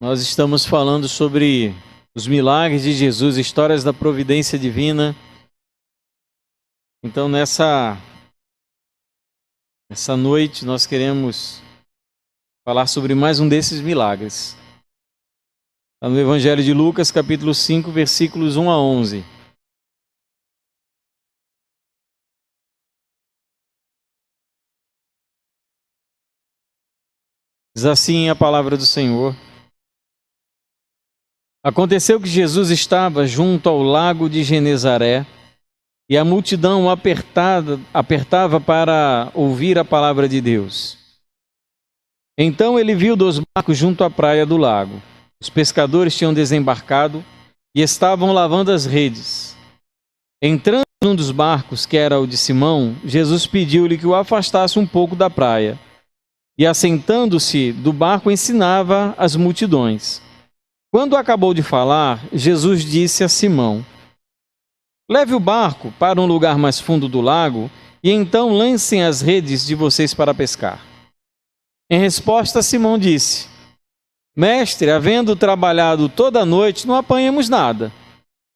Nós estamos falando sobre os milagres de Jesus, histórias da providência divina. Então, nessa noite, nós queremos falar sobre mais um desses milagres. Está no Evangelho de Lucas, capítulo 5, versículos 1 a 11. Diz assim a palavra do Senhor. Aconteceu que Jesus estava junto ao lago de Genezaré e a multidão apertava para ouvir a palavra de Deus. Então ele viu 2 barcos junto à praia do lago. Os pescadores tinham desembarcado e estavam lavando as redes. Entrando em um dos barcos, que era o de Simão, Jesus pediu-lhe que o afastasse um pouco da praia. E assentando-se do barco, ensinava as multidões. Quando acabou de falar, Jesus disse a Simão: leve o barco para um lugar mais fundo do lago e então lancem as redes de vocês para pescar. Em resposta, Simão disse: mestre, havendo trabalhado toda a noite, não apanhamos nada,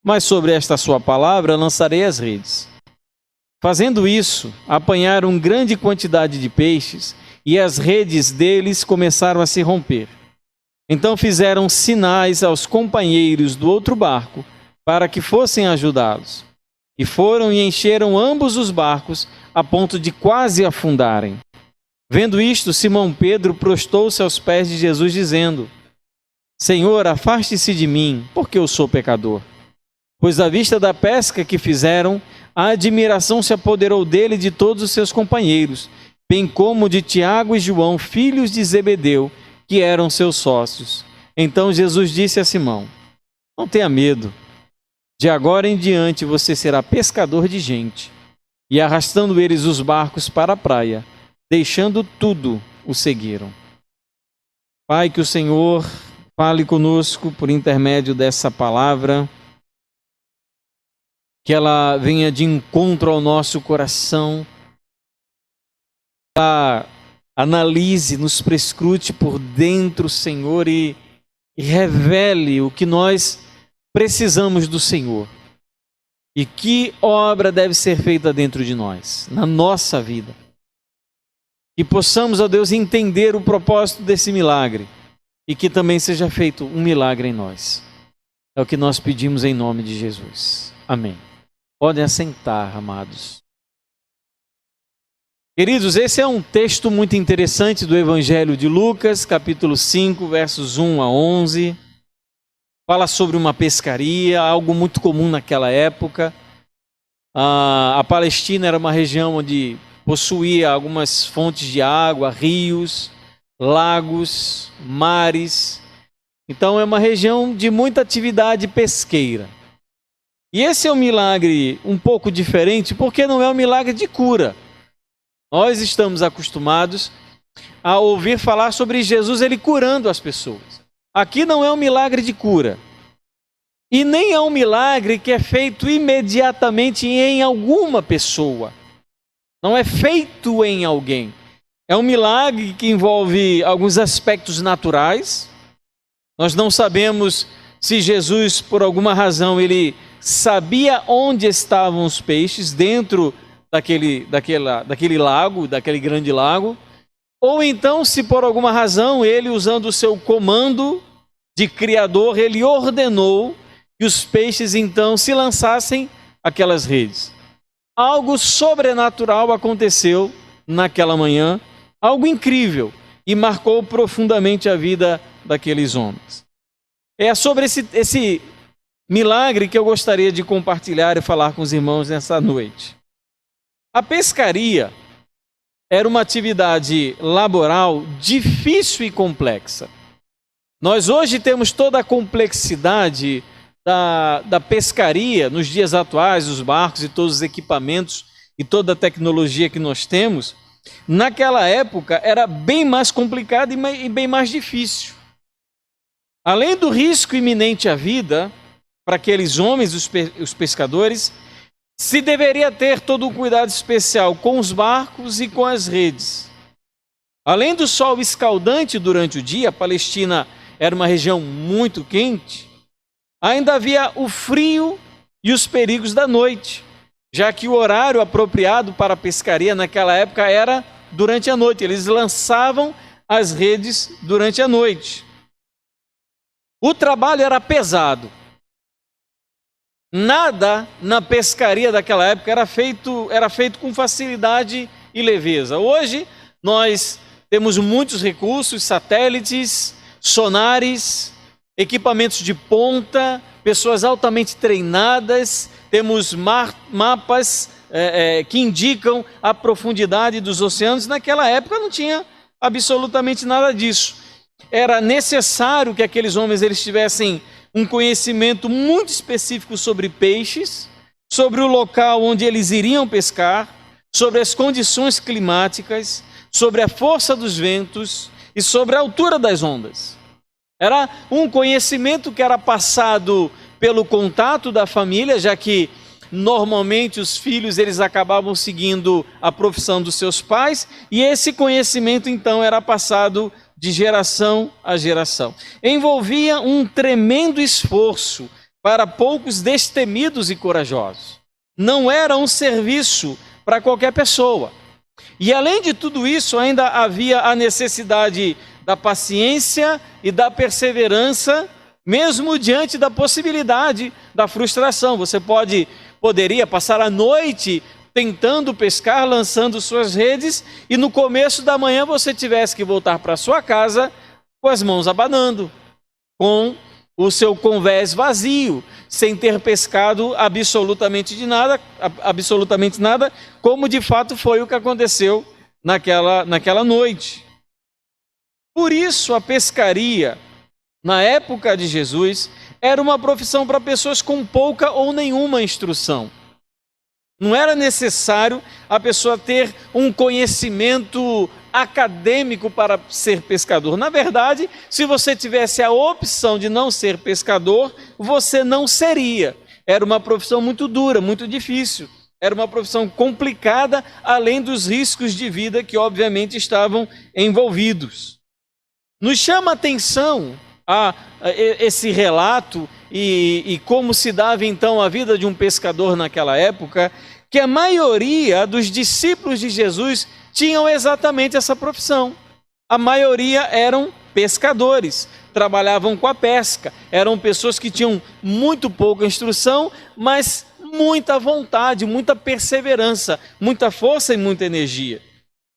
mas sobre esta sua palavra lançarei as redes. Fazendo isso, apanharam grande quantidade de peixes e as redes deles começaram a se romper. Então fizeram sinais aos companheiros do outro barco para que fossem ajudá-los. E foram e encheram ambos os barcos a ponto de quase afundarem. Vendo isto, Simão Pedro prostou-se aos pés de Jesus, dizendo: Senhor, afaste-se de mim, porque eu sou pecador. Pois à vista da pesca que fizeram, a admiração se apoderou dele e de todos os seus companheiros, bem como de Tiago e João, filhos de Zebedeu, que eram seus sócios. Então Jesus disse a Simão: não tenha medo, de agora em diante você será pescador de gente. E arrastando eles os barcos para a praia, deixando tudo, o seguiram. Pai, que o Senhor fale conosco por intermédio dessa palavra, que ela venha de encontro ao nosso coração, analise, nos prescrute por dentro, Senhor, e revele o que nós precisamos do Senhor. E que obra deve ser feita dentro de nós, na nossa vida. Que possamos, ó Deus, entender o propósito desse milagre e que também seja feito um milagre em nós. É o que nós pedimos em nome de Jesus. Amém. Podem assentar, amados. Queridos, esse é um texto muito interessante do Evangelho de Lucas, capítulo 5, versos 1 a 11. Fala sobre uma pescaria, algo muito comum naquela época. A Palestina era uma região onde possuía algumas fontes de água, rios, lagos, mares. Então é uma região de muita atividade pesqueira. E esse é um milagre um pouco diferente, porque não é um milagre de cura. Nós estamos acostumados a ouvir falar sobre Jesus, ele curando as pessoas. Aqui não é um milagre de cura. E nem é um milagre que é feito imediatamente em alguma pessoa. Não é feito em alguém. É um milagre que envolve alguns aspectos naturais. Nós não sabemos se Jesus, por alguma razão, ele sabia onde estavam os peixes dentro daquele lago, daquele grande lago, ou então se por alguma razão ele, usando o seu comando de criador, ele ordenou que os peixes então se lançassem aquelas redes. Algo sobrenatural aconteceu naquela manhã, algo incrível, e marcou profundamente a vida daqueles homens. É sobre esse milagre que eu gostaria de compartilhar e falar com os irmãos nessa noite. A pescaria era uma atividade laboral difícil e complexa. Nós hoje temos toda a complexidade da pescaria nos dias atuais, os barcos e todos os equipamentos e toda a tecnologia que nós temos. Naquela época era bem mais complicado e bem mais difícil. Além do risco iminente à vida para aqueles homens, os pescadores, se deveria ter todo um cuidado especial com os barcos e com as redes. Além do sol escaldante durante o dia, a Palestina era uma região muito quente, ainda havia o frio e os perigos da noite, já que o horário apropriado para a pescaria naquela época era durante a noite. Eles lançavam as redes durante a noite. O trabalho era pesado. Nada na pescaria daquela época era feito com facilidade e leveza. Hoje nós temos muitos recursos, satélites, sonares, equipamentos de ponta, pessoas altamente treinadas, temos mapas que indicam a profundidade dos oceanos. Naquela época não tinha absolutamente nada disso. Era necessário que aqueles homens eles tivessem um conhecimento muito específico sobre peixes, sobre o local onde eles iriam pescar, sobre as condições climáticas, sobre a força dos ventos e sobre a altura das ondas. Era um conhecimento que era passado pelo contato da família, já que normalmente os filhos eles acabavam seguindo a profissão dos seus pais, e esse conhecimento então era passado de geração a geração. Envolvia um tremendo esforço para poucos destemidos e corajosos. Não era um serviço para qualquer pessoa. E além de tudo isso, ainda havia a necessidade da paciência e da perseverança, mesmo diante da possibilidade da frustração. Você poderia passar a noite tentando pescar, lançando suas redes, e no começo da manhã você tivesse que voltar para sua casa com as mãos abanando, com o seu convés vazio, sem ter pescado absolutamente nada, como de fato foi o que aconteceu naquela noite. Por isso a pescaria, na época de Jesus, era uma profissão para pessoas com pouca ou nenhuma instrução. Não era necessário a pessoa ter um conhecimento acadêmico para ser pescador. Na verdade, se você tivesse a opção de não ser pescador, você não seria. Era uma profissão muito dura, muito difícil. Era uma profissão complicada, além dos riscos de vida que obviamente estavam envolvidos. Nos chama a atenção esse relato e como se dava então a vida de um pescador naquela época, que a maioria dos discípulos de Jesus tinham exatamente essa profissão. A maioria eram pescadores, trabalhavam com a pesca, eram pessoas que tinham muito pouca instrução, mas muita vontade, muita perseverança, muita força e muita energia.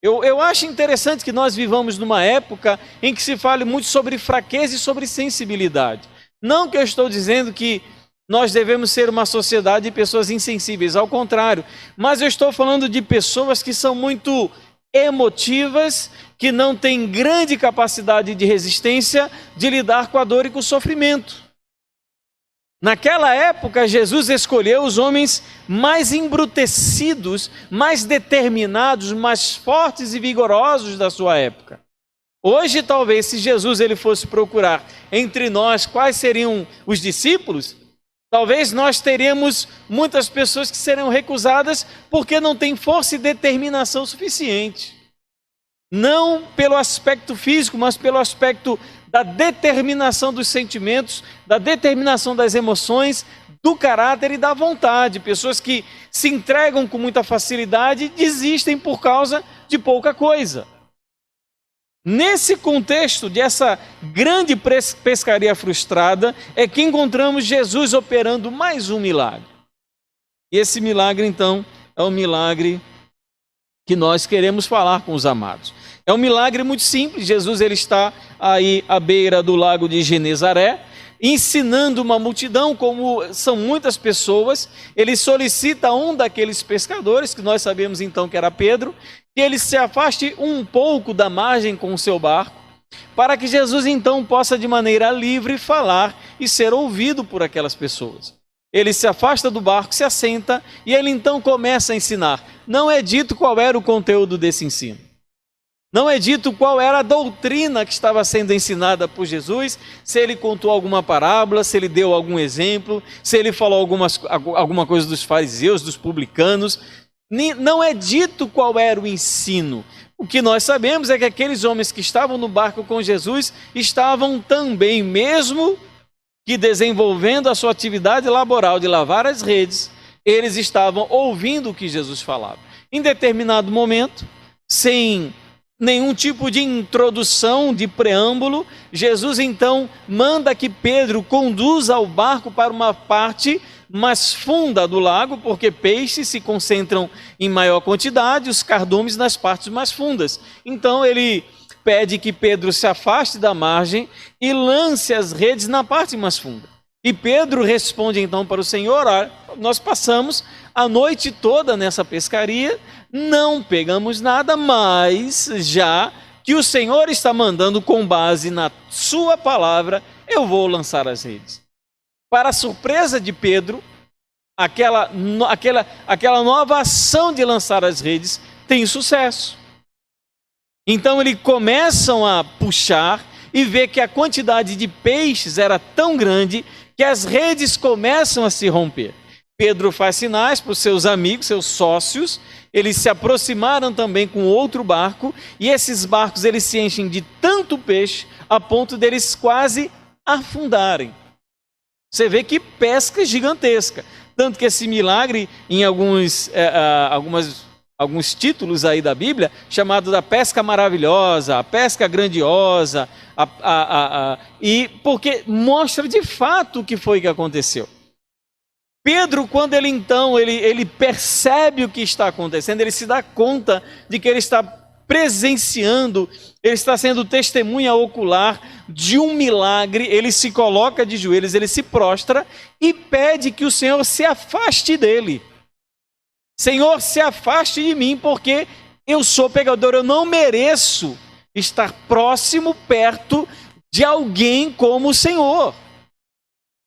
Eu acho interessante que nós vivamos numa época em que se fale muito sobre fraqueza e sobre sensibilidade. Não que eu estou dizendo que nós devemos ser uma sociedade de pessoas insensíveis, ao contrário. Mas eu estou falando de pessoas que são muito emotivas, que não têm grande capacidade de resistência de lidar com a dor e com o sofrimento. Naquela época, Jesus escolheu os homens mais embrutecidos, mais determinados, mais fortes e vigorosos da sua época. Hoje, talvez, se Jesus ele fosse procurar entre nós quais seriam os discípulos, talvez nós teríamos muitas pessoas que serão recusadas porque não têm força e determinação suficiente. Não pelo aspecto físico, mas pelo aspecto da determinação dos sentimentos, da determinação das emoções, do caráter e da vontade. Pessoas que se entregam com muita facilidade e desistem por causa de pouca coisa. Nesse contexto dessa grande pescaria frustrada, é que encontramos Jesus operando mais um milagre. E esse milagre, então, é o milagre que nós queremos falar com os amados. É um milagre muito simples. Jesus ele está aí à beira do lago de Genezaré, ensinando uma multidão, como são muitas pessoas. Ele solicita a um daqueles pescadores, que nós sabemos então que era Pedro, que ele se afaste um pouco da margem com o seu barco, para que Jesus então possa de maneira livre falar e ser ouvido por aquelas pessoas. Ele se afasta do barco, se assenta e ele então começa a ensinar. Não é dito qual era o conteúdo desse ensino. Não é dito qual era a doutrina que estava sendo ensinada por Jesus, se ele contou alguma parábola, se ele deu algum exemplo, se ele falou alguma coisa dos fariseus, dos publicanos. Não é dito qual era o ensino, O que nós sabemos é que aqueles homens que estavam no barco com Jesus estavam também, mesmo que desenvolvendo a sua atividade laboral de lavar as redes, eles estavam ouvindo o que Jesus falava. Em determinado momento, sem nenhum tipo de introdução, de preâmbulo, Jesus então manda que Pedro conduza o barco para uma parte mais funda do lago, porque peixes se concentram em maior quantidade, os cardumes nas partes mais fundas. Então ele pede que Pedro se afaste da margem e lance as redes na parte mais funda. E Pedro responde então para o Senhor: olha, nós passamos a noite toda nessa pescaria, não pegamos nada, mas já que o Senhor está mandando com base na sua palavra, eu vou lançar as redes. Para a surpresa de Pedro, aquela nova ação de lançar as redes tem sucesso. Então eles começam a puxar e vê que a quantidade de peixes era tão grande que as redes começam a se romper. Pedro faz sinais para os seus amigos, seus sócios, eles se aproximaram também com outro barco, e esses barcos eles se enchem de tanto peixe a ponto deles quase afundarem. Você vê que pesca gigantesca. Tanto que esse milagre, em alguns títulos aí da Bíblia, chamado da pesca maravilhosa, a pesca grandiosa, e porque mostra de fato o que foi que aconteceu. Pedro, quando ele percebe o que está acontecendo, ele se dá conta de que ele está presenciando, ele está sendo testemunha ocular de um milagre. Ele se coloca de joelhos, ele se prostra e pede que o Senhor se afaste dele. Senhor, se afaste de mim, porque eu sou pecador, eu não mereço estar próximo, perto de alguém como o Senhor.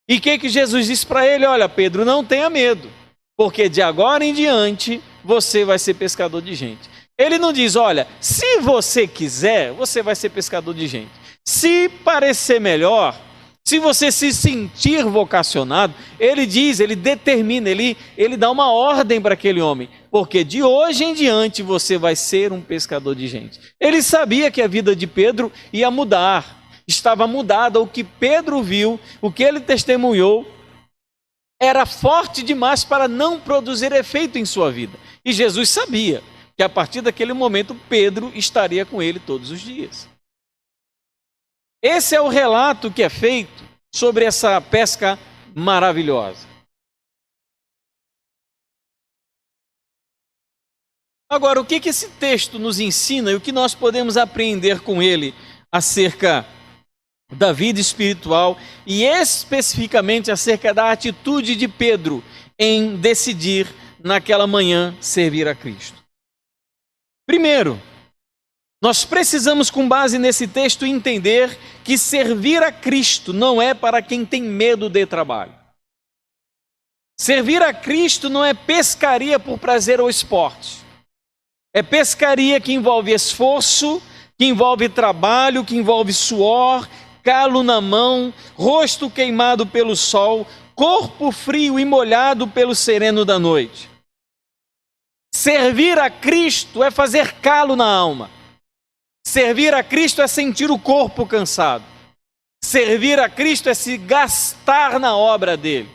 E o que Jesus disse para ele? Olha, Pedro, não tenha medo, porque de agora em diante você vai ser pescador de gente. Ele não diz: olha, se você quiser, você vai ser pescador de gente. Se parecer melhor, se você se sentir vocacionado, ele diz, ele determina, ele dá uma ordem para aquele homem, porque de hoje em diante você vai ser um pescador de gente. Ele sabia que a vida de Pedro ia mudar, estava mudada. O que Pedro viu, o que ele testemunhou, era forte demais para não produzir efeito em sua vida. E Jesus sabia que a partir daquele momento Pedro estaria com ele todos os dias. Esse é o relato que é feito sobre essa pesca maravilhosa. Agora, o que esse texto nos ensina e o que nós podemos aprender com ele acerca da vida espiritual e especificamente acerca da atitude de Pedro em decidir naquela manhã servir a Cristo? Primeiro, nós precisamos, com base nesse texto, entender que servir a Cristo não é para quem tem medo de trabalho. Servir a Cristo não é pescaria por prazer ou esporte. É pescaria que envolve esforço, que envolve trabalho, que envolve suor, calo na mão, rosto queimado pelo sol, corpo frio e molhado pelo sereno da noite. Servir a Cristo é fazer calo na alma. Servir a Cristo é sentir o corpo cansado. Servir a Cristo é se gastar na obra dele.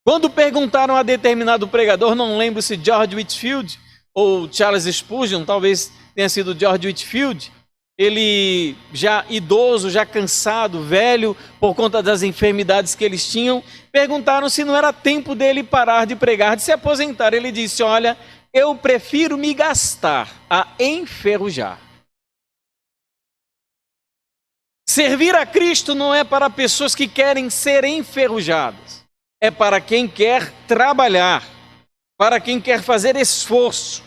Quando perguntaram a determinado pregador, não lembro se George Whitefield ou Charles Spurgeon, talvez tenha sido George Whitefield, ele já idoso, já cansado, velho, por conta das enfermidades que eles tinham, perguntaram se não era tempo dele parar de pregar, de se aposentar. Ele disse: olha, eu prefiro me gastar a enferrujar. Servir a Cristo não é para pessoas que querem ser enferrujadas, é para quem quer trabalhar, para quem quer fazer esforço.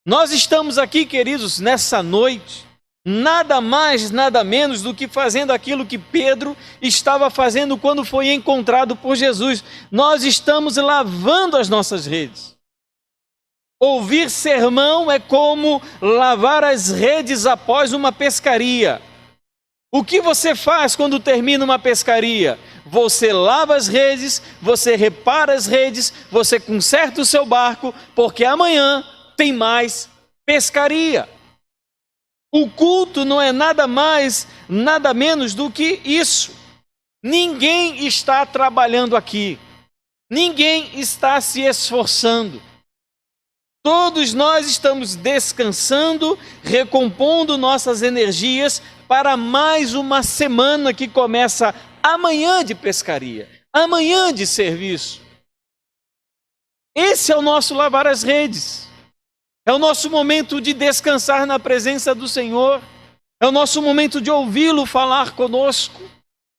Nós estamos aqui, queridos, nessa noite, nada mais, nada menos do que fazendo aquilo que Pedro estava fazendo quando foi encontrado por Jesus. Nós estamos lavando as nossas redes. Ouvir sermão é como lavar as redes após uma pescaria. O que você faz quando termina uma pescaria? Você lava as redes, você repara as redes, você conserta o seu barco, porque amanhã tem mais pescaria. O culto não é nada mais, nada menos do que isso. Ninguém está trabalhando aqui. Ninguém está se esforçando. Todos nós estamos descansando, recompondo nossas energias para mais uma semana que começa amanhã de pescaria, amanhã de serviço. Esse é o nosso lavar as redes. É o nosso momento de descansar na presença do Senhor. É o nosso momento de ouvi-lo falar conosco.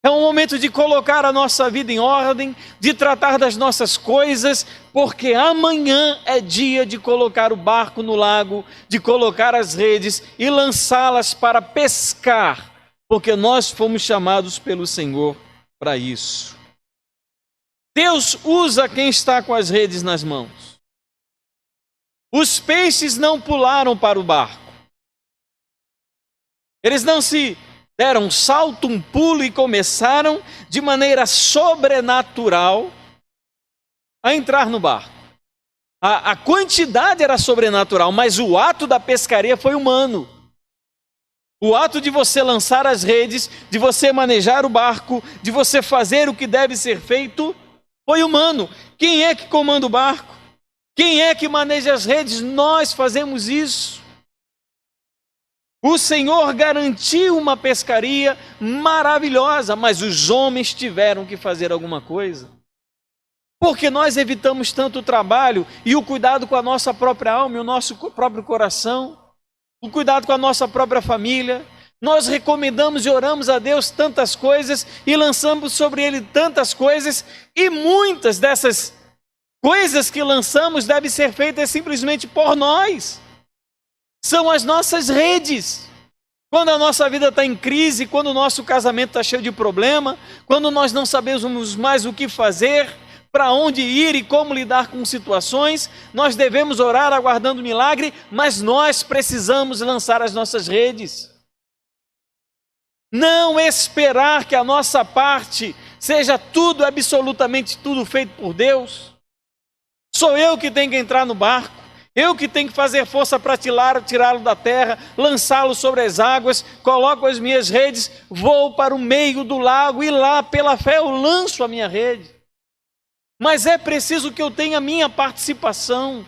É um momento de colocar a nossa vida em ordem, de tratar das nossas coisas, porque amanhã é dia de colocar o barco no lago, de colocar as redes e lançá-las para pescar, porque nós fomos chamados pelo Senhor para isso. Deus usa quem está com as redes nas mãos. Os peixes não pularam para o barco. Eles não se deram um salto, um pulo e começaram de maneira sobrenatural a entrar no barco. A quantidade era sobrenatural, mas o ato da pescaria foi humano. O ato de você lançar as redes, de você manejar o barco, de você fazer o que deve ser feito, foi humano. Quem é que comanda o barco? Quem é que maneja as redes? Nós fazemos isso. O Senhor garantiu uma pescaria maravilhosa, mas os homens tiveram que fazer alguma coisa. Porque nós evitamos tanto trabalho e o cuidado com a nossa própria alma e o nosso próprio coração, o cuidado com a nossa própria família. Nós recomendamos e oramos a Deus tantas coisas e lançamos sobre Ele tantas coisas, e muitas dessas coisas que lançamos devem ser feitas simplesmente por nós. São as nossas redes. Quando a nossa vida está em crise, quando o nosso casamento está cheio de problema, quando nós não sabemos mais o que fazer, para onde ir e como lidar com situações, nós devemos orar aguardando milagre, mas nós precisamos lançar as nossas redes. Não esperar que a nossa parte seja tudo, absolutamente tudo feito por Deus. Sou eu que tenho que entrar no barco. Eu que tenho que fazer força para tirá-lo da terra, lançá-lo sobre as águas, coloco as minhas redes, vou para o meio do lago e lá, pela fé, eu lanço a minha rede. Mas é preciso que eu tenha a minha participação.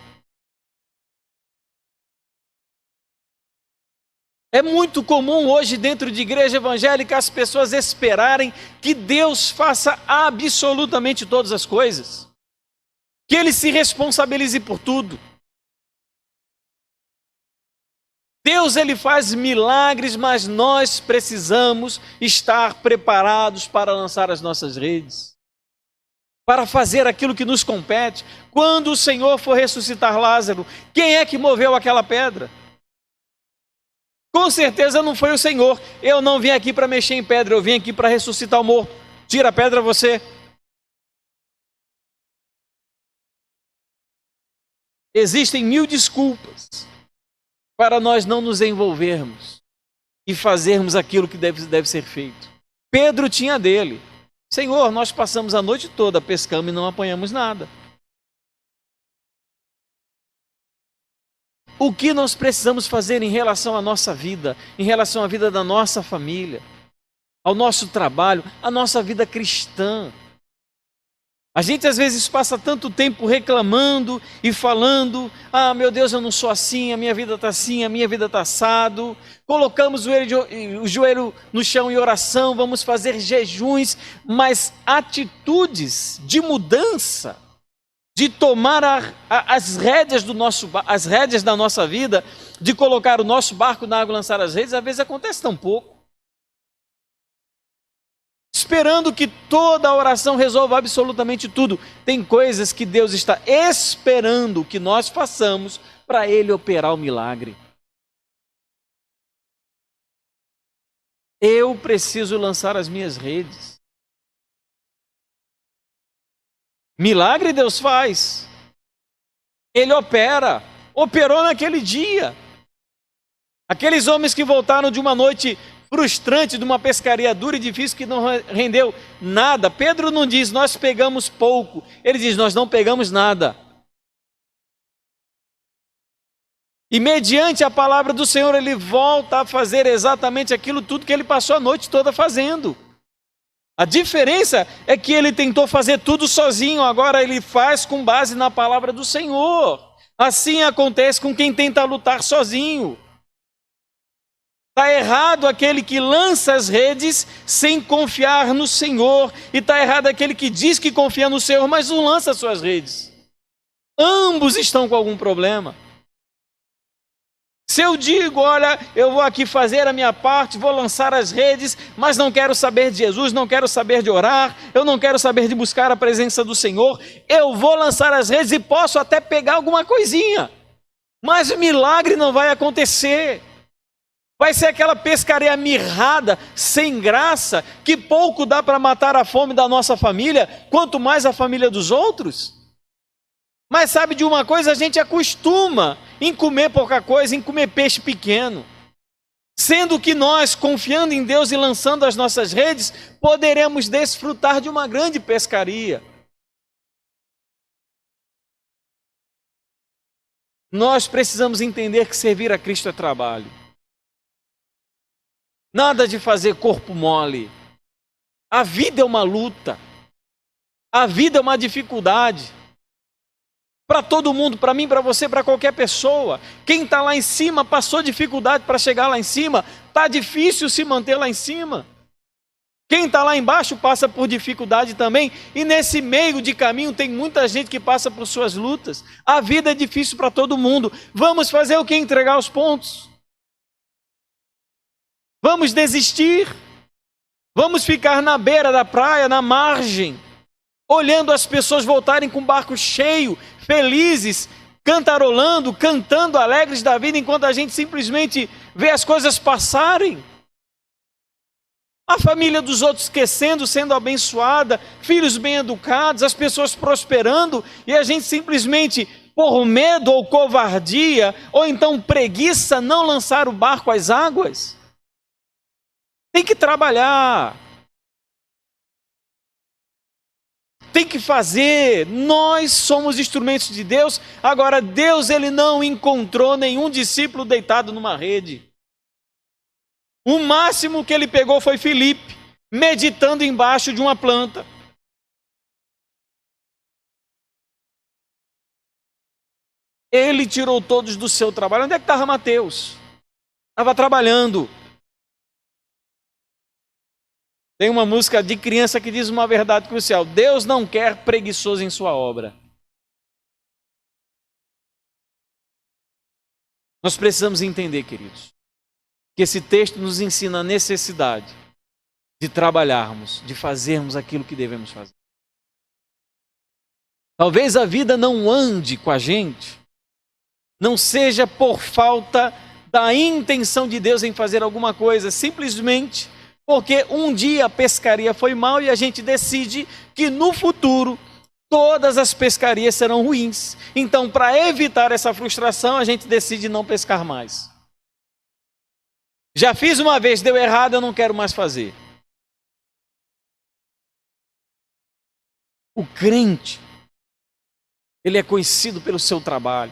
É muito comum hoje dentro de igreja evangélica as pessoas esperarem que Deus faça absolutamente todas as coisas. Que Ele se responsabilize por tudo. Deus, Ele faz milagres, mas nós precisamos estar preparados para lançar as nossas redes, para fazer aquilo que nos compete. Quando o Senhor for ressuscitar Lázaro, quem é que moveu aquela pedra? Com certeza não foi o Senhor. Eu não vim aqui para mexer em pedra, eu vim aqui para ressuscitar o morto. Tira a pedra você. Existem 1000 desculpas para nós não nos envolvermos e fazermos aquilo que deve ser feito. Pedro tinha dele. Senhor, nós passamos a noite toda pescando e não apanhamos nada. O que nós precisamos fazer em relação à nossa vida, em relação à vida da nossa família, ao nosso trabalho, à nossa vida cristã? A gente às vezes passa tanto tempo reclamando e falando: ah, meu Deus, eu não sou assim, a minha vida está assim, a minha vida está assado. Colocamos o joelho no chão em oração, vamos fazer jejuns, mas atitudes de mudança, de tomar as rédeas as rédeas da nossa vida, de colocar o nosso barco na água e lançar as redes, às vezes acontece tão pouco. Esperando que toda a oração resolva absolutamente tudo. Tem coisas que Deus está esperando que nós façamos para Ele operar o milagre. Eu preciso lançar as minhas redes. Milagre Deus faz. Ele opera. Operou naquele dia. Aqueles homens que voltaram de uma noite frustrante, de uma pescaria dura e difícil que não rendeu nada. Pedro não diz, nós pegamos pouco. Ele diz, nós não pegamos nada. E mediante a palavra do Senhor, ele volta a fazer exatamente aquilo tudo que ele passou a noite toda fazendo. A diferença é que ele tentou fazer tudo sozinho, agora ele faz com base na palavra do Senhor. Assim acontece com quem tenta lutar sozinho. Está errado aquele que lança as redes sem confiar no Senhor. E está errado aquele que diz que confia no Senhor, mas não lança as suas redes. Ambos estão com algum problema. Se eu digo, olha, eu vou aqui fazer a minha parte, vou lançar as redes, mas não quero saber de Jesus, não quero saber de orar, eu não quero saber de buscar a presença do Senhor, eu vou lançar as redes e posso até pegar alguma coisinha, mas o milagre não vai acontecer. Vai ser aquela pescaria mirrada, sem graça, que pouco dá para matar a fome da nossa família, quanto mais a família dos outros. Mas sabe de uma coisa? A gente acostuma em comer pouca coisa, em comer peixe pequeno. Sendo que nós, confiando em Deus e lançando as nossas redes, poderemos desfrutar de uma grande pescaria. Nós precisamos entender que servir a Cristo é trabalho. Nada de fazer corpo mole. A vida é uma luta. A vida é uma dificuldade. Para todo mundo, para mim, para você, para qualquer pessoa. Quem está lá em cima passou dificuldade para chegar lá em cima. Está difícil se manter lá em cima. Quem está lá embaixo passa por dificuldade também. E nesse meio de caminho tem muita gente que passa por suas lutas. A vida é difícil para todo mundo. Vamos fazer o que? Entregar os pontos. Vamos desistir. Vamos ficar na beira da praia, na margem, olhando as pessoas voltarem com o barco cheio, felizes, cantarolando, cantando, alegres da vida, enquanto a gente simplesmente vê as coisas passarem. A família dos outros esquecendo, sendo abençoada, filhos bem educados, as pessoas prosperando, e a gente simplesmente, por medo ou covardia, ou então preguiça, não lançar o barco às águas. Tem que trabalhar. Tem que fazer. Nós somos instrumentos de Deus. Agora, Deus, ele não encontrou nenhum discípulo deitado numa rede. O máximo que ele pegou foi Filipe, meditando embaixo de uma planta. Ele tirou todos do seu trabalho. Onde é que estava Mateus? Estava trabalhando. Tem uma música de criança que diz uma verdade crucial: Deus não quer preguiçoso em sua obra. Nós precisamos entender, queridos, que esse texto nos ensina a necessidade de trabalharmos, de fazermos aquilo que devemos fazer. Talvez a vida não ande com a gente, não seja por falta da intenção de Deus em fazer alguma coisa, simplesmente porque um dia a pescaria foi mal e a gente decide que no futuro todas as pescarias serão ruins. Então, para evitar essa frustração, a gente decide não pescar mais. Já fiz uma vez, deu errado, eu não quero mais fazer. O crente, ele é conhecido pelo seu trabalho,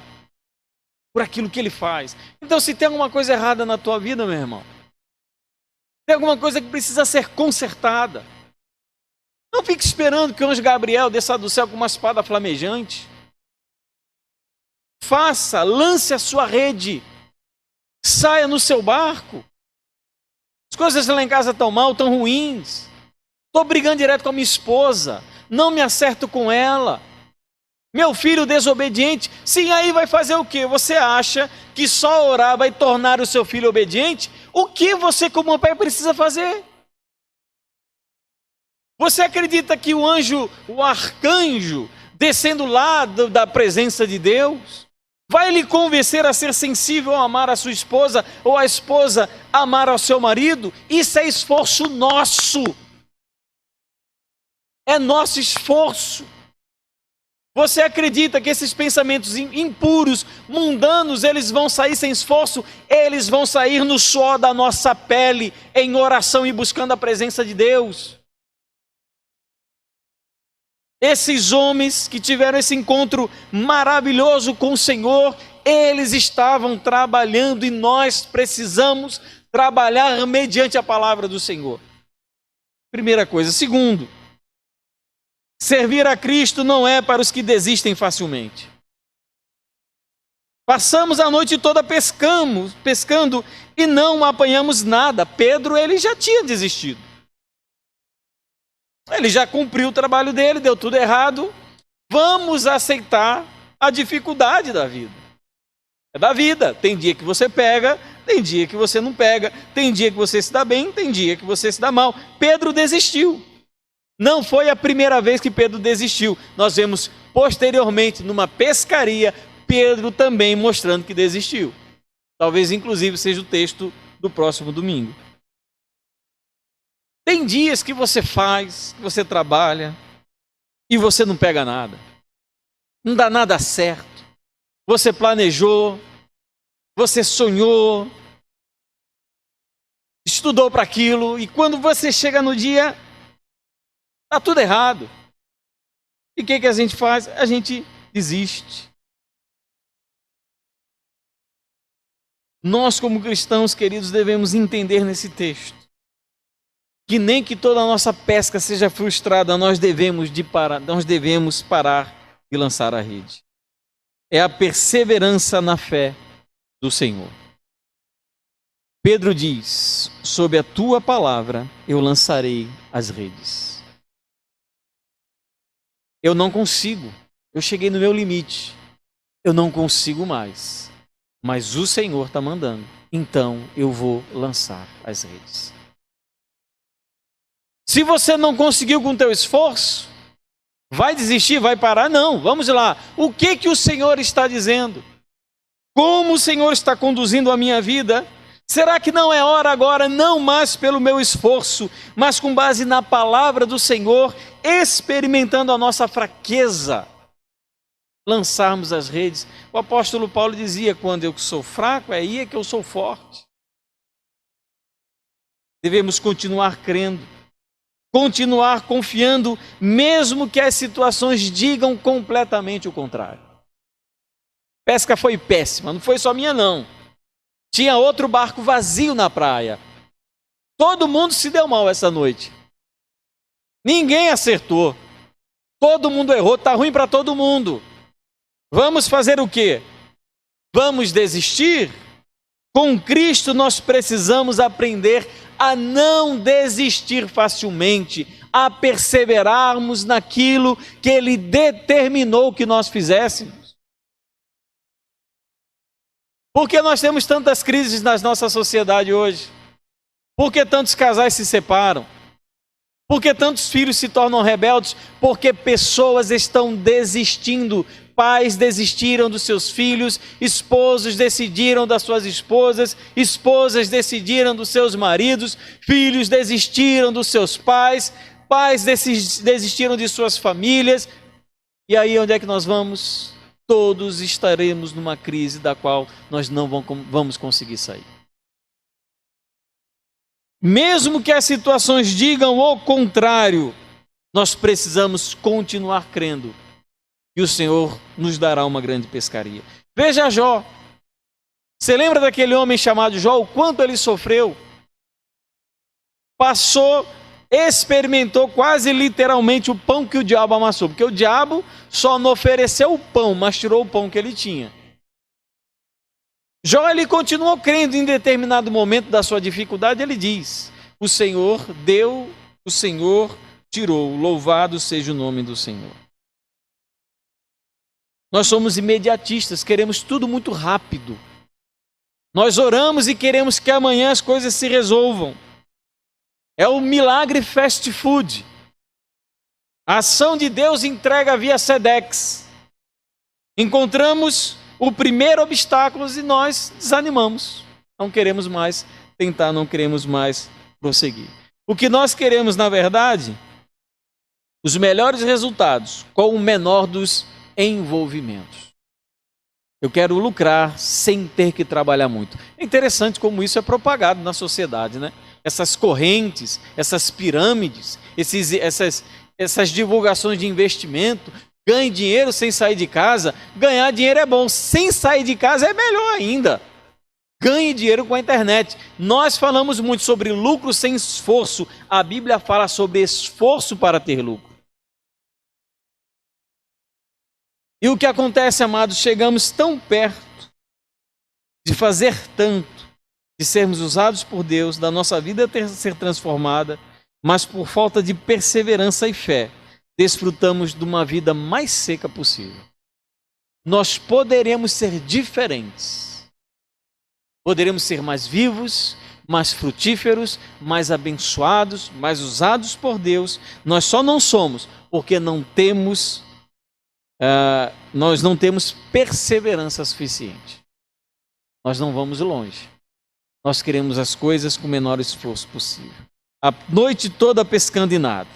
por aquilo que ele faz. Então, se tem alguma coisa errada na tua vida, meu irmão, tem alguma coisa que precisa ser consertada, não fique esperando que o anjo Gabriel desça do céu com uma espada flamejante. Faça, lance a sua rede, saia no seu barco. As coisas lá em casa estão mal, estão ruins. Estou brigando direto com a minha esposa, não me acerto com ela. Meu filho desobediente. Sim, aí vai fazer o quê? Você acha que só orar vai tornar o seu filho obediente? O que você como pai precisa fazer? Você acredita que o anjo, o arcanjo, descendo lá da presença de Deus, vai lhe convencer a ser sensível a amar a sua esposa, ou a esposa a amar ao seu marido? Isso é esforço nosso. É nosso esforço. Você acredita que esses pensamentos impuros, mundanos, eles vão sair sem esforço? Eles vão sair no suor da nossa pele, em oração e buscando a presença de Deus. Esses homens que tiveram esse encontro maravilhoso com o Senhor, eles estavam trabalhando e nós precisamos trabalhar mediante a palavra do Senhor. Primeira coisa. Segundo, servir a Cristo não é para os que desistem facilmente. Passamos a noite toda pescando e não apanhamos nada. Pedro, ele já tinha desistido. Ele já cumpriu o trabalho dele, deu tudo errado. Vamos aceitar a dificuldade da vida. É da vida. Tem dia que você pega, tem dia que você não pega, tem dia que você se dá bem, tem dia que você se dá mal. Pedro desistiu. Não foi a primeira vez que Pedro desistiu. Nós vemos posteriormente, numa pescaria, Pedro também mostrando que desistiu. Talvez, inclusive, seja o texto do próximo domingo. Tem dias que você faz, que você trabalha, e você não pega nada. Não dá nada certo. Você planejou, você sonhou, estudou para aquilo, e quando você chega no dia, está tudo errado. E o que a gente faz? A gente desiste. Nós, como cristãos, queridos, devemos entender nesse texto que nem que toda a nossa pesca seja frustrada, nós devemos parar e lançar a rede. É a perseverança na fé do Senhor. Pedro diz: sob a tua palavra eu lançarei as redes. Eu não consigo, eu cheguei no meu limite, eu não consigo mais, mas o Senhor está mandando, então eu vou lançar as redes. Se você não conseguiu com o teu esforço, vai desistir, vai parar? Não, vamos lá. O que o Senhor está dizendo? Como o Senhor está conduzindo a minha vida? Será que não é hora agora, não mais pelo meu esforço, mas com base na palavra do Senhor, experimentando a nossa fraqueza, lançarmos as redes? O apóstolo Paulo dizia: quando eu sou fraco, aí é que eu sou forte. Devemos continuar crendo, continuar confiando, mesmo que as situações digam completamente o contrário. Pesca foi péssima, não foi só minha não. Tinha outro barco vazio na praia. Todo mundo se deu mal essa noite. Ninguém acertou. Todo mundo errou, está ruim para todo mundo. Vamos fazer o quê? Vamos desistir? Com Cristo nós precisamos aprender a não desistir facilmente, a perseverarmos naquilo que Ele determinou que nós fizéssemos. Por que nós temos tantas crises na nossa sociedade hoje? Por que tantos casais se separam? Por que tantos filhos se tornam rebeldes? Porque pessoas estão desistindo. Pais desistiram dos seus filhos, esposos decidiram das suas esposas, esposas decidiram dos seus maridos, filhos desistiram dos seus pais, pais desistiram de suas famílias. E aí onde é que nós vamos? Todos estaremos numa crise da qual nós não vamos conseguir sair. Mesmo que as situações digam o contrário, nós precisamos continuar crendo que o Senhor nos dará uma grande pescaria. Veja Jó. Você lembra daquele homem chamado Jó? O quanto ele sofreu? Experimentou quase literalmente o pão que o diabo amassou. Porque o diabo só não ofereceu o pão, mas tirou o pão que ele tinha. Jó, ele continuou crendo. Em determinado momento da sua dificuldade, ele diz: o Senhor deu, o Senhor tirou, louvado seja o nome do Senhor. Nós somos imediatistas, queremos tudo muito rápido. Nós oramos e queremos que amanhã as coisas se resolvam. É o milagre fast food. A ação de Deus entrega via Sedex. Encontramos o primeiro obstáculo e nós desanimamos. Não queremos mais tentar, não queremos mais prosseguir. O que nós queremos, na verdade, os melhores resultados com o menor dos envolvimentos. Eu quero lucrar sem ter que trabalhar muito. É interessante como isso é propagado na sociedade, né? Essas correntes, essas pirâmides, essas divulgações de investimento, Ganhe dinheiro sem sair de casa. Ganhar dinheiro é bom, sem sair de casa é melhor ainda. Ganhe dinheiro com a internet. Nós falamos muito sobre lucro sem esforço. A Bíblia fala sobre esforço para ter lucro. E o que acontece, amados? Chegamos tão perto de fazer tanto, de sermos usados por Deus, da nossa vida ser transformada, mas por falta de perseverança e fé, desfrutamos de uma vida mais seca possível. Nós poderemos ser diferentes. Poderemos ser mais vivos, mais frutíferos, mais abençoados, mais usados por Deus. Nós só não somos porque nós não temos perseverança suficiente. Nós não vamos longe. Nós queremos as coisas com o menor esforço possível. A noite toda pescando e nada.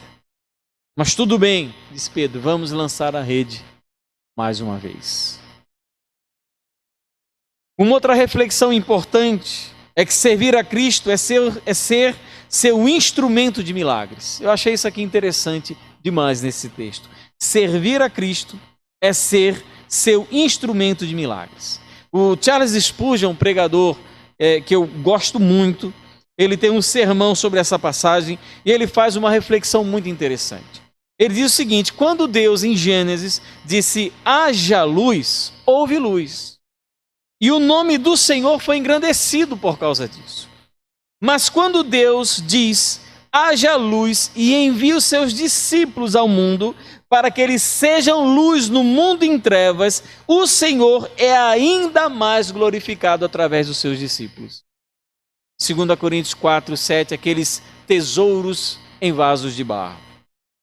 Mas tudo bem, diz Pedro, vamos lançar a rede mais uma vez. Uma outra reflexão importante é que servir a Cristo é ser seu instrumento de milagres. Eu achei isso aqui interessante demais nesse texto. Servir a Cristo é ser seu instrumento de milagres. O Charles Spurgeon, um pregador que eu gosto muito, ele tem um sermão sobre essa passagem e ele faz uma reflexão muito interessante. Ele diz o seguinte: quando Deus, em Gênesis, disse haja luz, houve luz. E o nome do Senhor foi engrandecido por causa disso. Mas quando Deus diz haja luz e envia os seus discípulos ao mundo para que eles sejam luz no mundo em trevas, o Senhor é ainda mais glorificado através dos seus discípulos. 2 Coríntios 4, 7, aqueles tesouros em vasos de barro.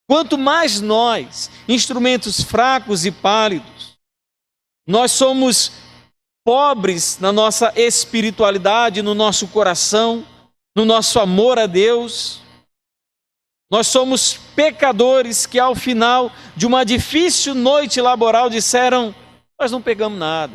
Quanto mais nós, instrumentos fracos e pálidos, nós somos pobres na nossa espiritualidade, no nosso coração, no nosso amor a Deus. Nós somos pecadores que ao final de uma difícil noite laboral disseram: nós não pegamos nada.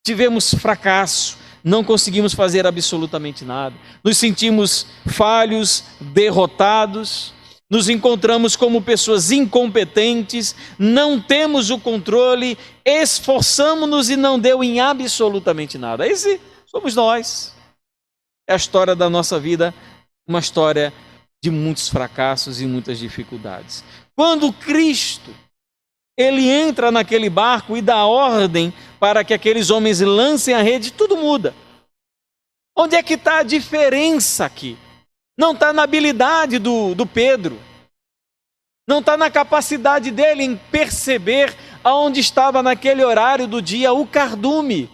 Tivemos fracasso, não conseguimos fazer absolutamente nada. Nos sentimos falhos, derrotados. Nos encontramos como pessoas incompetentes, não temos o controle, esforçamos-nos e não deu em absolutamente nada. Esse somos nós. É a história da nossa vida, uma história de muitos fracassos e muitas dificuldades. Quando Cristo, ele entra naquele barco e dá ordem para que aqueles homens lancem a rede, tudo muda. Onde é que está a diferença aqui? Não está na habilidade do Pedro. Não está na capacidade dele em perceber aonde estava naquele horário do dia o cardume.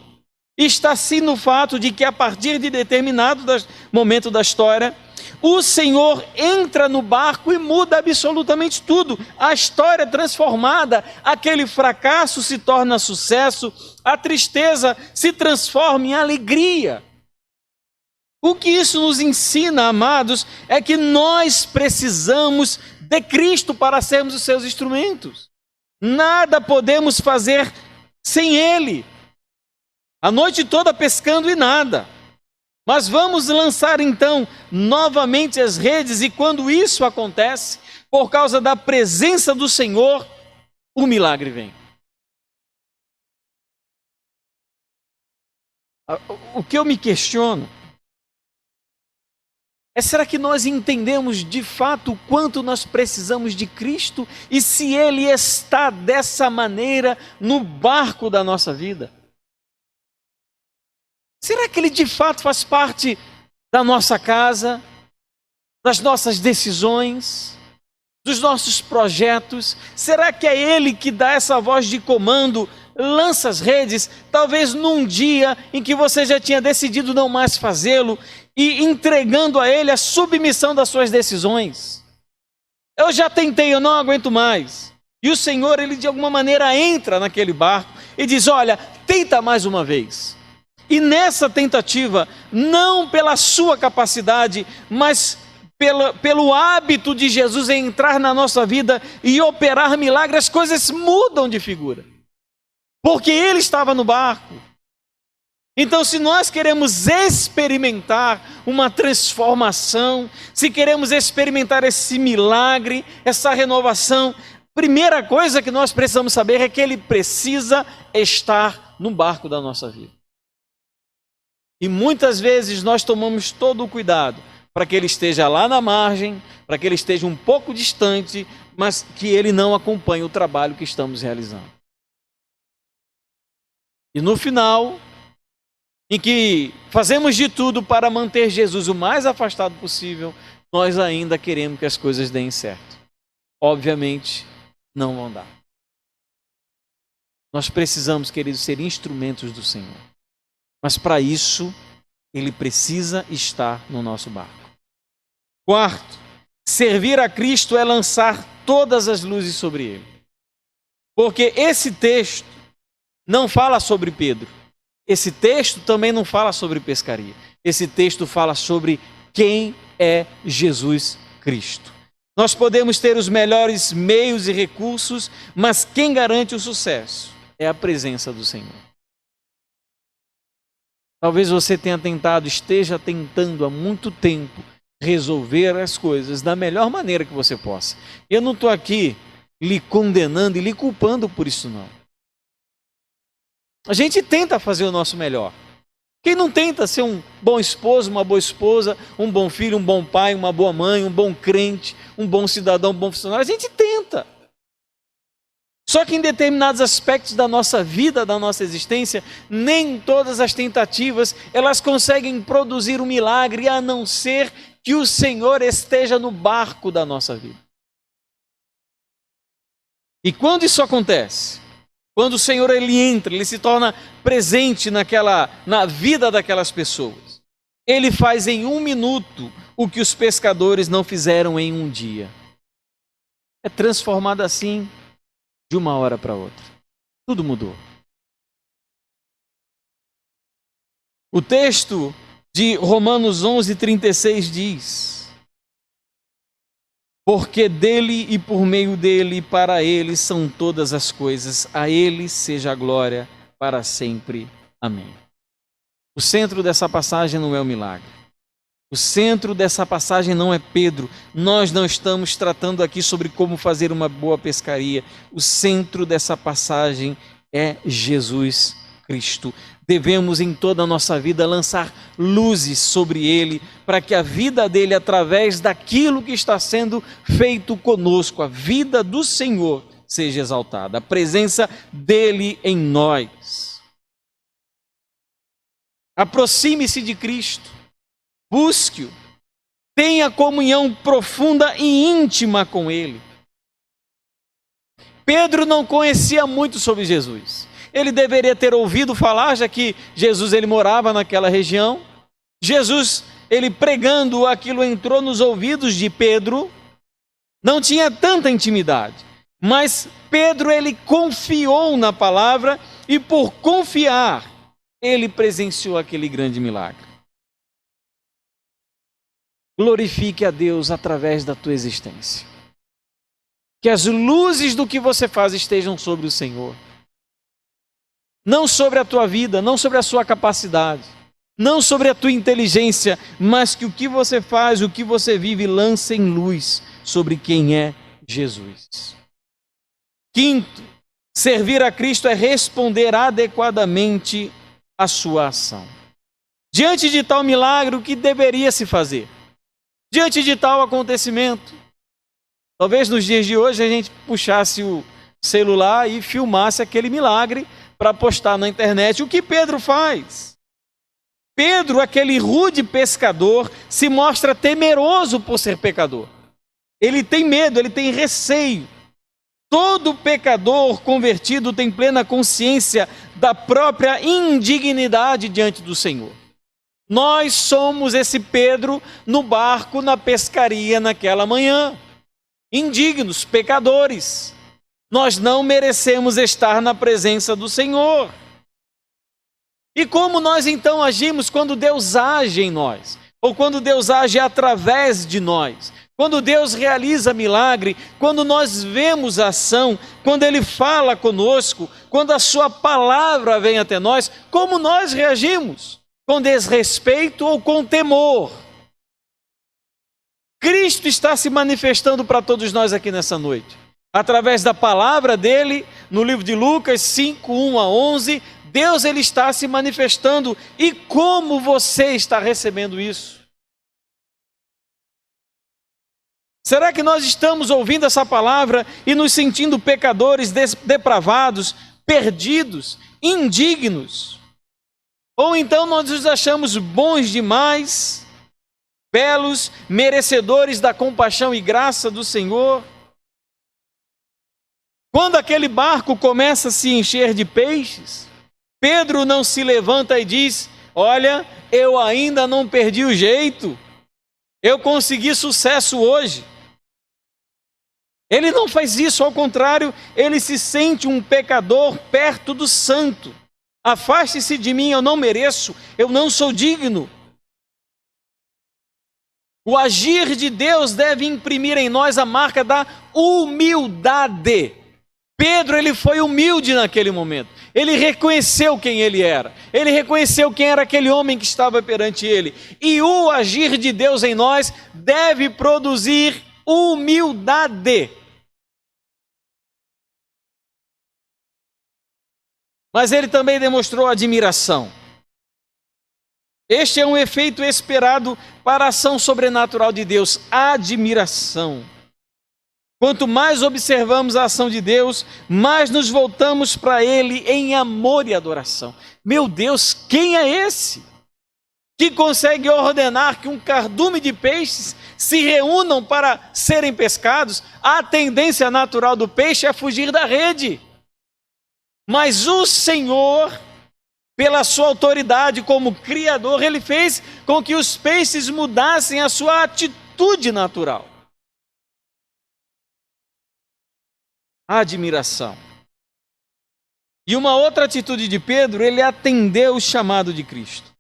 Está sim no fato de que a partir de determinado momento da história, o Senhor entra no barco e muda absolutamente tudo. A história é transformada, aquele fracasso se torna sucesso, a tristeza se transforma em alegria. O que isso nos ensina, amados, é que nós precisamos de Cristo para sermos os seus instrumentos. Nada podemos fazer sem Ele. A noite toda pescando e nada. Mas vamos lançar então novamente as redes, e quando isso acontece, por causa da presença do Senhor, o milagre vem. O que eu me questiono será que nós entendemos de fato o quanto nós precisamos de Cristo e se Ele está dessa maneira no barco da nossa vida? Será que Ele de fato faz parte da nossa casa, das nossas decisões, dos nossos projetos? Será que é Ele que dá essa voz de comando, lança as redes, talvez num dia em que você já tinha decidido não mais fazê-lo, e entregando a Ele a submissão das suas decisões? Eu já tentei, eu não aguento mais. E o Senhor, Ele de alguma maneira entra naquele barco e diz: olha, tenta mais uma vez. E nessa tentativa, não pela sua capacidade, mas pelo hábito de Jesus em entrar na nossa vida e operar milagres, as coisas mudam de figura. Porque Ele estava no barco. Então, se nós queremos experimentar uma transformação, se queremos experimentar esse milagre, essa renovação, primeira coisa que nós precisamos saber é que ele precisa estar no barco da nossa vida. E muitas vezes nós tomamos todo o cuidado para que ele esteja lá na margem, para que ele esteja um pouco distante, mas que ele não acompanhe o trabalho que estamos realizando. E no final, em que fazemos de tudo para manter Jesus o mais afastado possível, nós ainda queremos que as coisas deem certo. Obviamente, não vão dar. Nós precisamos, queridos, ser instrumentos do Senhor. Mas para isso, ele precisa estar no nosso barco. Quarto, servir a Cristo é lançar todas as luzes sobre ele. Porque esse texto não fala sobre Pedro. Esse texto também não fala sobre pescaria. Esse texto fala sobre quem é Jesus Cristo. Nós podemos ter os melhores meios e recursos, mas quem garante o sucesso é a presença do Senhor. Talvez você esteja tentando há muito tempo resolver as coisas da melhor maneira que você possa. Eu não estou aqui lhe condenando e lhe culpando por isso, não. A gente tenta fazer o nosso melhor. Quem não tenta ser um bom esposo, uma boa esposa, um bom filho, um bom pai, uma boa mãe, um bom crente, um bom cidadão, um bom funcionário? A gente tenta. Só que em determinados aspectos da nossa vida, da nossa existência, nem todas as tentativas elas conseguem produzir um milagre, a não ser que o Senhor esteja no barco da nossa vida. E quando isso acontece, quando o Senhor ele entra, ele se torna presente na vida daquelas pessoas, ele faz em 1 minuto o que os pescadores não fizeram em 1 dia. É transformado assim de uma hora para outra. Tudo mudou. O texto de Romanos 11:36 diz: porque dele e por meio dele e para ele são todas as coisas, a ele seja a glória para sempre. Amém. O centro dessa passagem não é o milagre. O centro dessa passagem não é Pedro. Nós não estamos tratando aqui sobre como fazer uma boa pescaria. O centro dessa passagem é Jesus Cristo. Devemos em toda a nossa vida lançar luzes sobre ele, para que a vida dele, através daquilo que está sendo feito conosco, a vida do Senhor, seja exaltada. A presença dele em nós. Aproxime-se de Cristo. Busque-o, tenha comunhão profunda e íntima com ele. Pedro não conhecia muito sobre Jesus. Ele deveria ter ouvido falar, já que Jesus ele morava naquela região. Jesus, ele pregando aquilo entrou nos ouvidos de Pedro. Não tinha tanta intimidade, mas Pedro ele confiou na palavra e por confiar, ele presenciou aquele grande milagre. Glorifique a Deus através da tua existência. Que as luzes do que você faz estejam sobre o Senhor. Não sobre a tua vida, não sobre a sua capacidade, não sobre a tua inteligência, mas que o que você faz, o que você vive, lance em luz sobre quem é Jesus. Quinto, servir a Cristo é responder adequadamente à sua ação. Diante de tal milagre, o que deveria se fazer? Diante de tal acontecimento, talvez nos dias de hoje a gente puxasse o celular e filmasse aquele milagre para postar na internet. O que Pedro faz? Pedro, aquele rude pescador, se mostra temeroso por ser pecador. Ele tem medo, ele tem receio. Todo pecador convertido tem plena consciência da própria indignidade diante do Senhor. Nós somos esse Pedro no barco, na pescaria naquela manhã. Indignos, pecadores. Nós não merecemos estar na presença do Senhor. E como nós então agimos quando Deus age em nós? Ou quando Deus age através de nós? Quando Deus realiza milagre, quando nós vemos a ação, quando Ele fala conosco, quando a Sua palavra vem até nós, como nós reagimos? Com desrespeito ou com temor? Cristo está se manifestando para todos nós aqui nessa noite. Através da palavra dele, no livro de Lucas 5, 1 a 11, Deus ele está se manifestando. E como você está recebendo isso? Será que nós estamos ouvindo essa palavra e nos sentindo pecadores, depravados, perdidos, indignos? Ou então nós nos achamos bons demais, belos, merecedores da compaixão e graça do Senhor? Quando aquele barco começa a se encher de peixes, Pedro não se levanta e diz: olha, eu ainda não perdi o jeito, eu consegui sucesso hoje. Ele não faz isso, ao contrário, ele se sente um pecador perto do santo. Afaste-se de mim, eu não mereço, eu não sou digno. O agir de Deus deve imprimir em nós a marca da humildade. Pedro, ele foi humilde naquele momento. Ele reconheceu quem ele era. Ele reconheceu quem era aquele homem que estava perante ele. E o agir de Deus em nós deve produzir humildade. Mas ele também demonstrou admiração. Este é um efeito esperado para a ação sobrenatural de Deus, admiração. Quanto mais observamos a ação de Deus, mais nos voltamos para Ele em amor e adoração. Meu Deus, quem é esse que consegue ordenar que um cardume de peixes se reúnam para serem pescados? A tendência natural do peixe é fugir da rede. Mas o Senhor, pela sua autoridade como Criador, Ele fez com que os peixes mudassem a sua atitude natural. Admiração. E uma outra atitude de Pedro, ele atendeu o chamado de Cristo.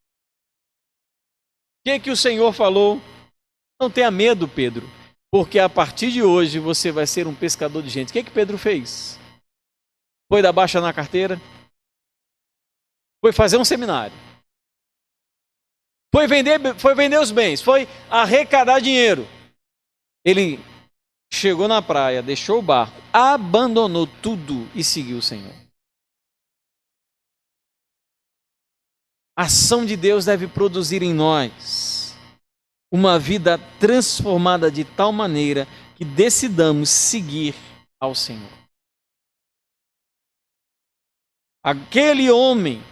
O que o Senhor falou? Não tenha medo, Pedro, porque a partir de hoje você vai ser um pescador de gente. O que Pedro fez? Foi dar baixa na carteira? Foi fazer um seminário? Foi vender os bens? Foi arrecadar dinheiro? Ele chegou na praia, deixou o barco, abandonou tudo e seguiu o Senhor. A ação de Deus deve produzir em nós uma vida transformada de tal maneira que decidamos seguir ao Senhor. Aquele homem,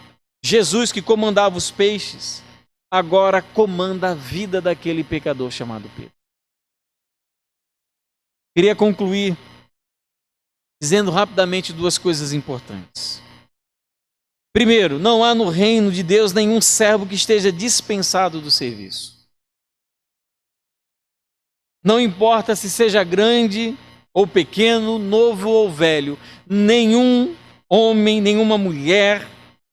Jesus, que comandava os peixes, agora comanda a vida daquele pecador chamado Pedro. Queria concluir dizendo rapidamente duas coisas importantes. Primeiro, não há no reino de Deus nenhum servo que esteja dispensado do serviço. Não importa se seja grande ou pequeno, novo ou velho, nenhum homem, nenhuma mulher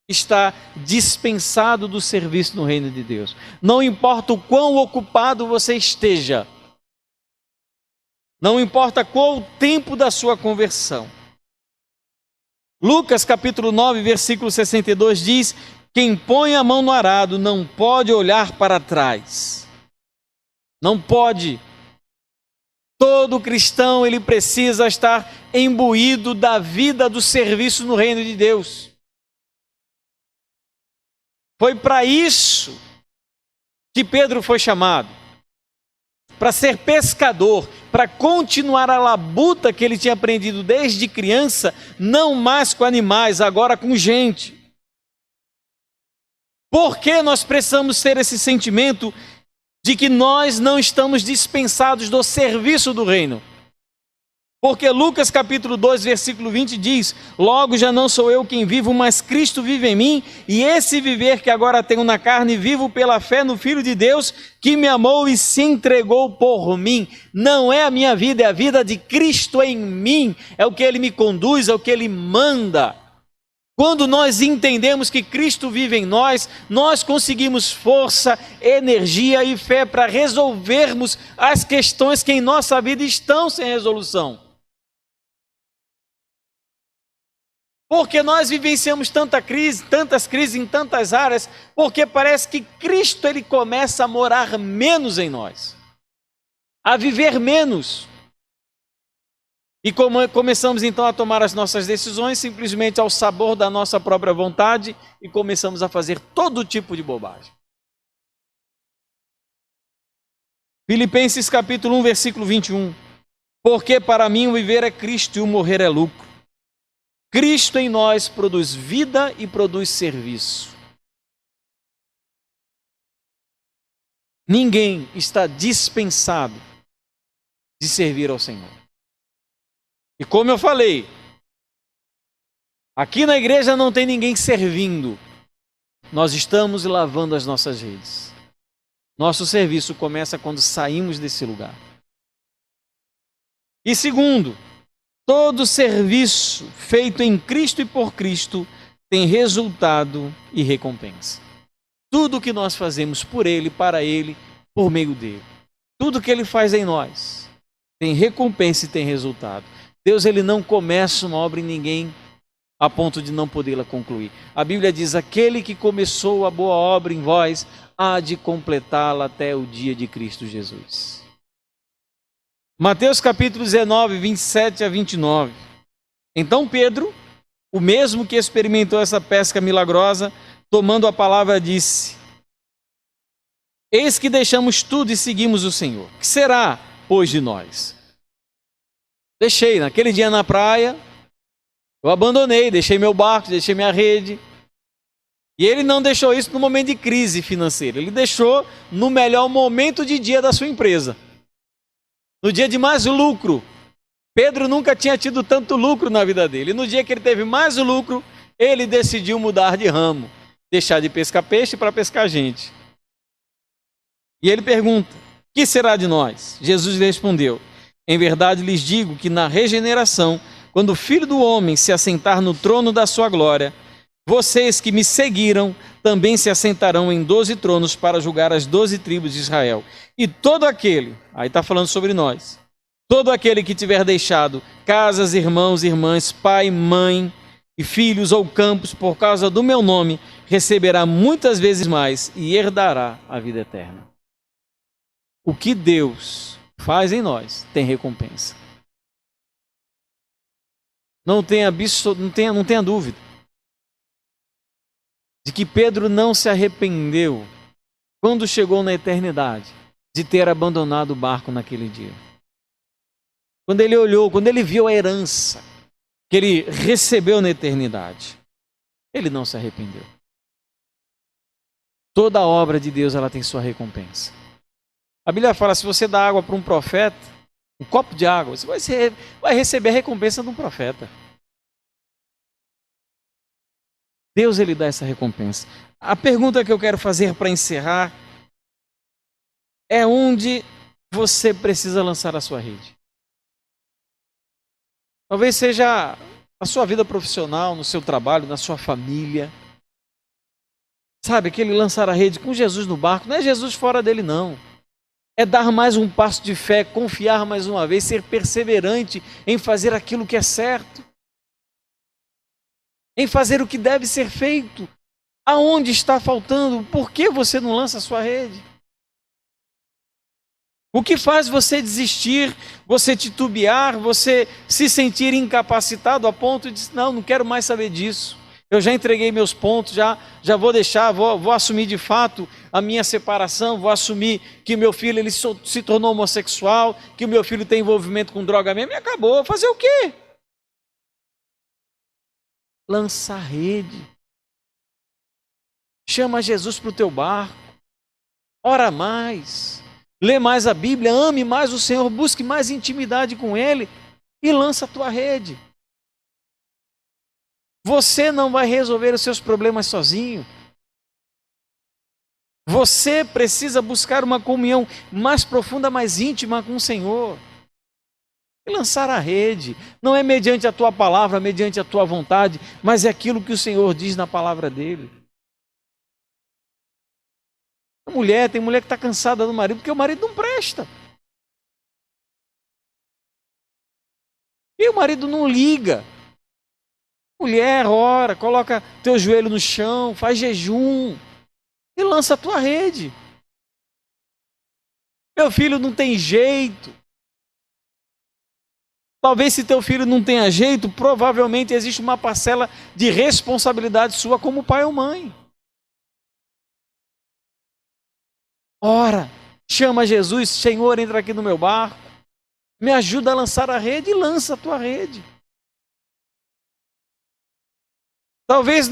está dispensado do serviço no reino de Deus. Não importa o quão ocupado você esteja, não importa qual o tempo da sua conversão. Lucas capítulo 9, versículo 62 diz: quem põe a mão no arado não pode olhar para trás. Não pode. Todo cristão, ele precisa estar imbuído da vida do serviço no reino de Deus. Foi para isso que Pedro foi chamado. Para ser pescador, para continuar a labuta que ele tinha aprendido desde criança, não mais com animais, agora com gente. Por que nós precisamos ter esse sentimento de que nós não estamos dispensados do serviço do reino? Porque Lucas capítulo 2, versículo 20 diz: logo já não sou eu quem vivo, mas Cristo vive em mim, e esse viver que agora tenho na carne, vivo pela fé no Filho de Deus, que me amou e se entregou por mim. Não é a minha vida, é a vida de Cristo em mim, é o que Ele me conduz, é o que Ele manda. Quando nós entendemos que Cristo vive em nós, nós conseguimos força, energia e fé para resolvermos as questões que em nossa vida estão sem resolução. Porque nós vivenciamos tantas crises em tantas áreas, porque parece que Cristo ele começa a morar menos em nós, a viver menos. E começamos então a tomar as nossas decisões simplesmente ao sabor da nossa própria vontade e começamos a fazer todo tipo de bobagem. Filipenses capítulo 1, versículo 21. Porque para mim o viver é Cristo e o morrer é lucro. Cristo em nós produz vida e produz serviço. Ninguém está dispensado de servir ao Senhor. E como eu falei, aqui na igreja não tem ninguém servindo. Nós estamos lavando as nossas redes. Nosso serviço começa quando saímos desse lugar. E segundo, todo serviço feito em Cristo e por Cristo tem resultado e recompensa. Tudo que nós fazemos por Ele, para Ele, por meio dele. Tudo que Ele faz em nós tem recompensa e tem resultado. Deus, Ele não começa uma obra em ninguém a ponto de não podê-la concluir. A Bíblia diz, aquele que começou a boa obra em vós, há de completá-la até o dia de Cristo Jesus. Mateus capítulo 19, 27 a 29. Então Pedro, o mesmo que experimentou essa pesca milagrosa, tomando a palavra, disse, eis que deixamos tudo e seguimos o Senhor. Que será, pois, de nós? Deixei, naquele dia na praia, eu abandonei, deixei meu barco, deixei minha rede. E ele não deixou isso no momento de crise financeira, ele deixou no melhor momento de dia da sua empresa. No dia de mais lucro. Pedro nunca tinha tido tanto lucro na vida dele. E no dia que ele teve mais lucro, ele decidiu mudar de ramo. Deixar de pescar peixe para pescar gente. E ele pergunta, que será de nós? Jesus lhe respondeu, em verdade lhes digo que na regeneração, quando o Filho do Homem se assentar no trono da sua glória, vocês que me seguiram também se assentarão em 12 tronos para julgar as 12 tribos de Israel. E todo aquele, aí está falando sobre nós, todo aquele que tiver deixado casas, irmãos, irmãs, pai, mãe e filhos ou campos por causa do meu nome, receberá muitas vezes mais e herdará a vida eterna. O que Deus faz em nós tem recompensa. Não tenha dúvida de que Pedro não se arrependeu quando chegou na eternidade de ter abandonado o barco naquele dia. Quando ele olhou, quando ele viu a herança que ele recebeu na eternidade, ele não se arrependeu. Toda a obra de Deus, ela tem sua recompensa. A Bíblia fala, se você dá água para um profeta, um copo de água, você vai receber a recompensa de um profeta. Deus, ele dá essa recompensa. A pergunta que eu quero fazer para encerrar é onde você precisa lançar a sua rede. Talvez seja na sua vida profissional, no seu trabalho, na sua família. Sabe, aquele lançar a rede com Jesus no barco, não é Jesus fora dele não. É dar mais um passo de fé, confiar mais uma vez, ser perseverante em fazer aquilo que é certo. Em fazer o que deve ser feito. Aonde está faltando? Por que você não lança a sua rede? O que faz você desistir, você titubear, você se sentir incapacitado a ponto de dizer, não quero mais saber disso. Eu já entreguei meus pontos, já vou deixar, vou assumir de fato a minha separação, vou assumir que meu filho ele se tornou homossexual, que o meu filho tem envolvimento com droga mesmo e acabou. Fazer o quê? Lança a rede. Chama Jesus para o teu barco. Ora mais. Lê mais a Bíblia, ame mais o Senhor, busque mais intimidade com Ele e lança a tua rede. Você não vai resolver os seus problemas sozinho. Você precisa buscar uma comunhão mais profunda, mais íntima com o Senhor. E lançar a rede. Não é mediante a tua palavra, mediante a tua vontade, mas é aquilo que o Senhor diz na palavra dele. Tem mulher que está cansada do marido porque o marido não presta. E o marido não liga. Mulher, ora, coloca teu joelho no chão, faz jejum e lança a tua rede. Meu filho não tem jeito. Talvez se teu filho não tenha jeito, provavelmente existe uma parcela de responsabilidade sua como pai ou mãe. Ora, chama Jesus, Senhor, entra aqui no meu barco, me ajuda a lançar a rede e lança a tua rede. Talvez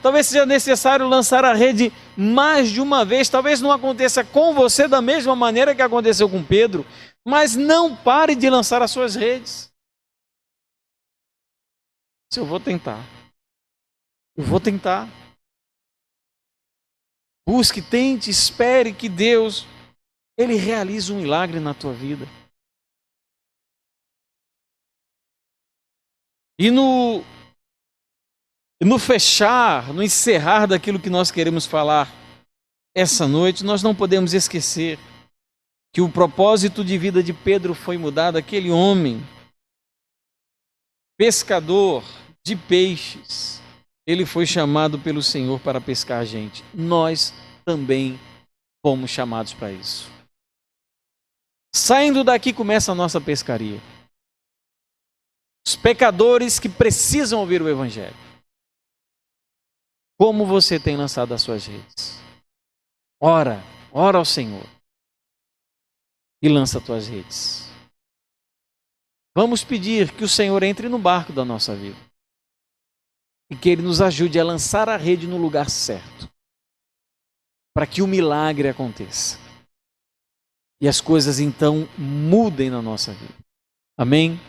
talvez seja necessário lançar a rede mais de uma vez, talvez não aconteça com você da mesma maneira que aconteceu com Pedro, mas não pare de lançar as suas redes. Se eu vou tentar. Busque, tente, espere que Deus, Ele realize um milagre na tua vida. E no fechar, no encerrar daquilo que nós queremos falar essa noite, nós não podemos esquecer que o propósito de vida de Pedro foi mudado. Aquele homem, pescador de peixes, ele foi chamado pelo Senhor para pescar gente. Nós também fomos chamados para isso. Saindo daqui começa a nossa pescaria. Os pecadores que precisam ouvir o Evangelho. Como você tem lançado as suas redes? Ora ao Senhor e lança as tuas redes. Vamos pedir que o Senhor entre no barco da nossa vida e que Ele nos ajude a lançar a rede no lugar certo, para que o milagre aconteça e as coisas então mudem na nossa vida. Amém?